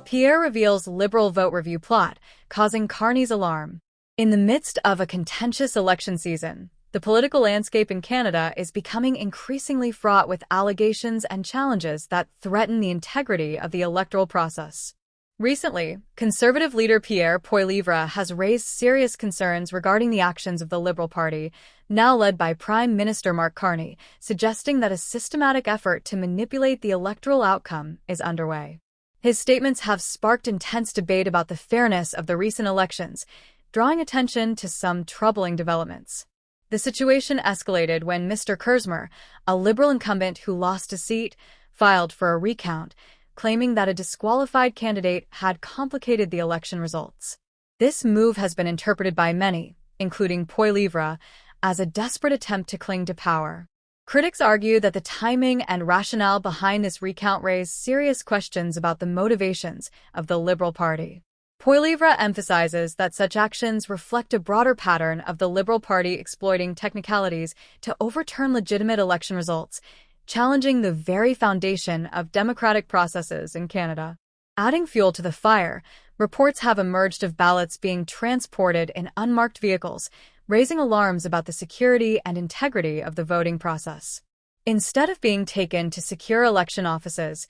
Pierre reveals Liberal vote review plot, causing Carney's alarm. In the midst of a contentious election season, the political landscape in Canada is becoming increasingly fraught with allegations and challenges that threaten the integrity of the electoral process. Recently, Conservative leader Pierre Poilievre has raised serious concerns regarding the actions of the Liberal Party, now led by Prime Minister Mark Carney, suggesting that a systematic effort to manipulate the electoral outcome is underway. His statements have sparked intense debate about the fairness of the recent elections, drawing attention to some troubling developments. The situation escalated when Mr. Kersmer, a Liberal incumbent who lost a seat, filed for a recount, claiming that a disqualified candidate had complicated the election results. This move has been interpreted by many, including Poilievre, as a desperate attempt to cling to power. Critics argue that the timing and rationale behind this recount raise serious questions about the motivations of the Liberal Party. Poilievre emphasizes that such actions reflect a broader pattern of the Liberal Party exploiting technicalities to overturn legitimate election results, challenging the very foundation of democratic processes in Canada. Adding fuel to the fire, reports have emerged of ballots being transported in unmarked vehicles, raising alarms about the security and integrity of the voting process. Instead of being taken to secure election offices,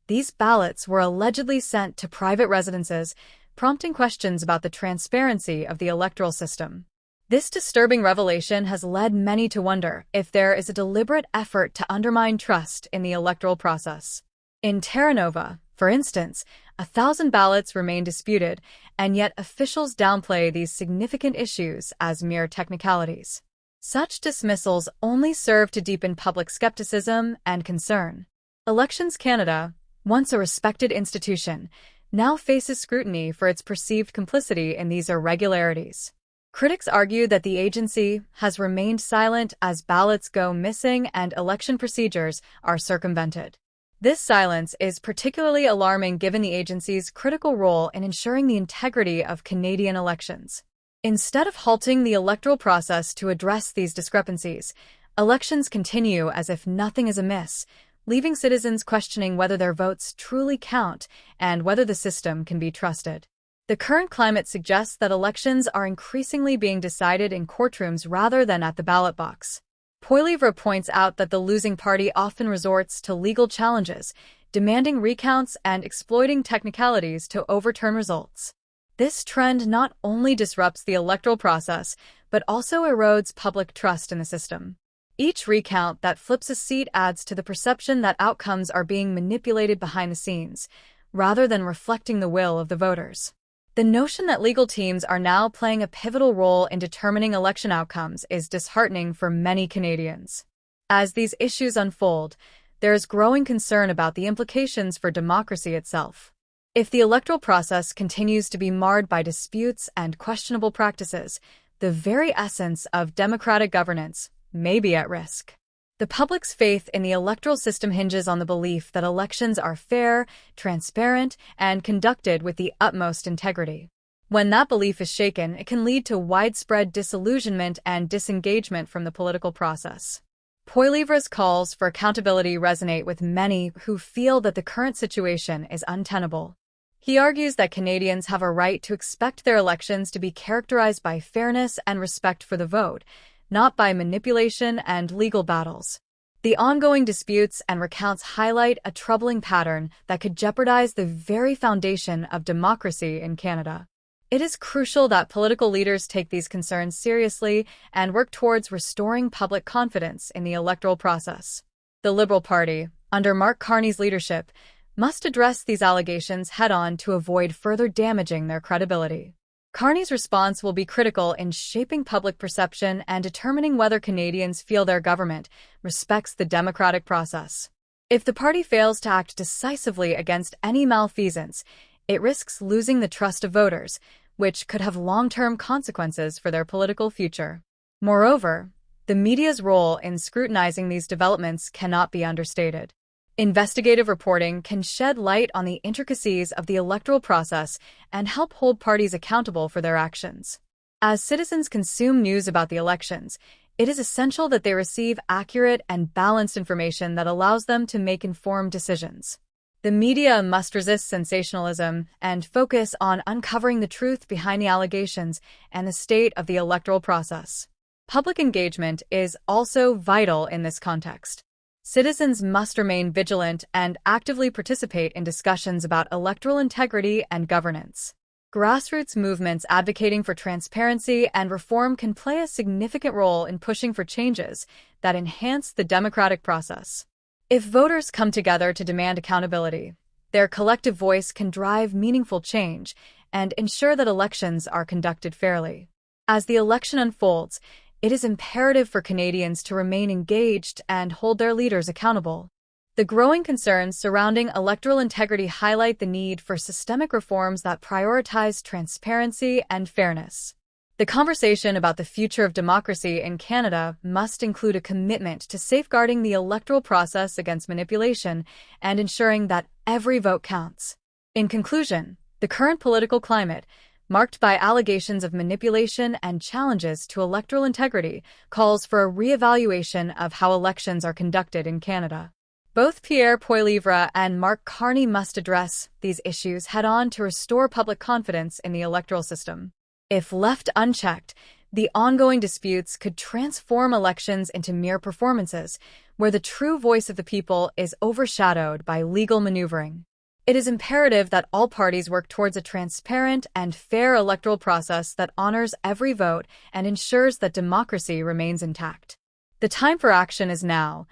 these ballots were allegedly sent to private residences, prompting questions about the transparency of the electoral system. This disturbing revelation has led many to wonder if there is a deliberate effort to undermine trust in the electoral process. In Terra Nova, for instance, 1,000 ballots remain disputed, and yet officials downplay these significant issues as mere technicalities. Such dismissals only serve to deepen public skepticism and concern. Elections Canada, once a respected institution, now faces scrutiny for its perceived complicity in these irregularities. Critics argue that the agency has remained silent as ballots go missing and election procedures are circumvented. This silence is particularly alarming given the agency's critical role in ensuring the integrity of Canadian elections. Instead of halting the electoral process to address these discrepancies, elections continue as if nothing is amiss, leaving citizens questioning whether their votes truly count and whether the system can be trusted. The current climate suggests that elections are increasingly being decided in courtrooms rather than at the ballot box. Poilievre points out that the losing party often resorts to legal challenges, demanding recounts and exploiting technicalities to overturn results. This trend not only disrupts the electoral process, but also erodes public trust in the system. Each recount that flips a seat adds to the perception that outcomes are being manipulated behind the scenes, rather than reflecting the will of the voters. The notion that legal teams are now playing a pivotal role in determining election outcomes is disheartening for many Canadians. As these issues unfold, there is growing concern about the implications for democracy itself. If the electoral process continues to be marred by disputes and questionable practices, the very essence of democratic governance may be at risk. The public's faith in the electoral system hinges on the belief that elections are fair, transparent, and conducted with the utmost integrity. When that belief is shaken, it can lead to widespread disillusionment and disengagement from the political process. Poilievre's calls for accountability resonate with many who feel that the current situation is untenable. He argues that Canadians have a right to expect their elections to be characterized by fairness and respect for the vote, not by manipulation and legal battles. The ongoing disputes and recounts highlight a troubling pattern that could jeopardize the very foundation of democracy in Canada. It is crucial that political leaders take these concerns seriously and work towards restoring public confidence in the electoral process. The Liberal Party, under Mark Carney's leadership, must address these allegations head-on to avoid further damaging their credibility. Carney's response will be critical in shaping public perception and determining whether Canadians feel their government respects the democratic process. If the party fails to act decisively against any malfeasance, it risks losing the trust of voters, which could have long-term consequences for their political future. Moreover, the media's role in scrutinizing these developments cannot be understated. Investigative reporting can shed light on the intricacies of the electoral process and help hold parties accountable for their actions. As citizens consume news about the elections, it is essential that they receive accurate and balanced information that allows them to make informed decisions. The media must resist sensationalism and focus on uncovering the truth behind the allegations and the state of the electoral process. Public engagement is also vital in this context. Citizens must remain vigilant and actively participate in discussions about electoral integrity and governance. Grassroots movements advocating for transparency and reform can play a significant role in pushing for changes that enhance the democratic process. If voters come together to demand accountability, their collective voice can drive meaningful change and ensure that elections are conducted fairly. As the election unfolds, it is imperative for Canadians to remain engaged and hold their leaders accountable. The growing concerns surrounding electoral integrity highlight the need for systemic reforms that prioritize transparency and fairness. The conversation about the future of democracy in Canada must include a commitment to safeguarding the electoral process against manipulation and ensuring that every vote counts. In conclusion, the current political climate, marked by allegations of manipulation and challenges to electoral integrity, calls for a re-evaluation of how elections are conducted in Canada. Both Pierre Poilievre and Mark Carney must address these issues head-on to restore public confidence in the electoral system. If left unchecked, the ongoing disputes could transform elections into mere performances, where the true voice of the people is overshadowed by legal maneuvering. It is imperative that all parties work towards a transparent and fair electoral process that honors every vote and ensures that democracy remains intact. The time for action is now.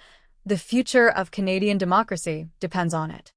The future of Canadian democracy depends on it.